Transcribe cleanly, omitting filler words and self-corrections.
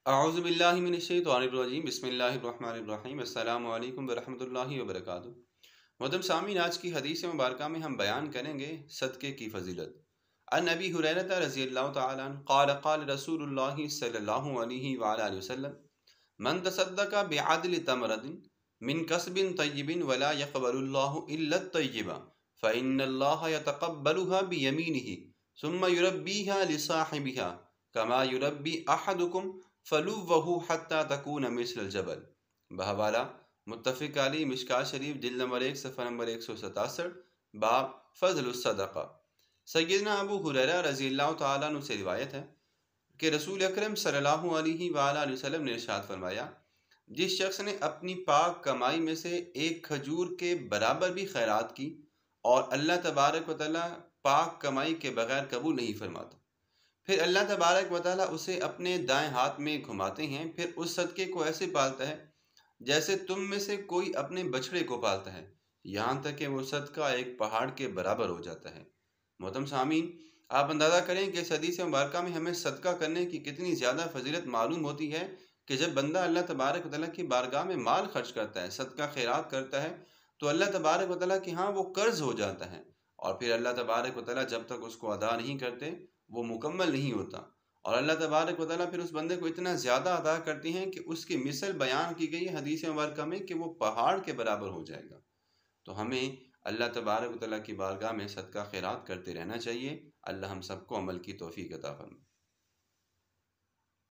اعوذ باللہ من الشیطان الرجیم بسم اللہ الرحمن الرحیم السلام علیکم ورحمۃ اللہ وبرکاتہ۔ محترم سامعین، آج کی حدیث مبارکہ میں ہم بیان کریں گے صدقے کی فضیلت۔ عن ابی ہریرہ رضی اللہ تعالی عنہ قال قال رسول اللہ صلی اللہ علیہ وآلہ وسلم من تصدق بعدل تمرۃ من کسب طیب ولا يقبل اللہ الا الطیب فإن اللہ يتقبلها بيمینہ ثم يربیها لصاحبها كما يربی احدکم فلوہ حتی تکون مثل الجبل، بحوالہ متفق علی مشکوٰۃ شریف جلد نمبر 1 صفحہ نمبر 167، باب فضل الصدقہ۔ سیدنا ابو ہریرہ رضی اللہ تعالیٰ عنہ سے روایت ہے کہ رسول اکرم صلی اللہ علیہ وآلہ وسلم نے ارشاد فرمایا، جس شخص نے اپنی پاک کمائی میں سے ایک کھجور کے برابر بھی خیرات کی اور اللہ تبارک و تعالیٰ پاک کمائی کے بغیر قبول نہیں فرماتا، پھر اللہ تبارک و تعالیٰ اسے اپنے دائیں ہاتھ میں گھماتے ہیں، پھر اس صدقے کو ایسے پالتا ہے جیسے تم میں سے کوئی اپنے بچڑے کو پالتا ہے، یہاں تک کہ وہ صدقہ ایک پہاڑ کے برابر ہو جاتا ہے۔ محترم سامعین، آپ اندازہ کریں کہ اس حدیث مبارکہ میں ہمیں صدقہ کرنے کی کتنی زیادہ فضیلت معلوم ہوتی ہے کہ جب بندہ اللہ تبارک و تعالیٰ کی بارگاہ میں مال خرچ کرتا ہے، صدقہ خیرات کرتا ہے، تو اللہ تبارک و تعالیٰ کے ہاں وہ قرض ہو جاتا ہے، اور پھر اللہ تبارک و تعالیٰ جب تک اس کو ادا نہیں کرتے وہ مکمل نہیں ہوتا، اور اللہ تبارک و تعالیٰ پھر اس بندے کو اتنا زیادہ عطا کرتے ہیں کہ اس کی مثل بیان کی گئی حدیث مبارکہ میں کہ وہ پہاڑ کے برابر ہو جائے گا۔ تو ہمیں اللہ تبارک و تعالیٰ کی بارگاہ میں صدقہ خیرات کرتے رہنا چاہیے۔ اللہ ہم سب کو عمل کی توفیق عطا فرمائے۔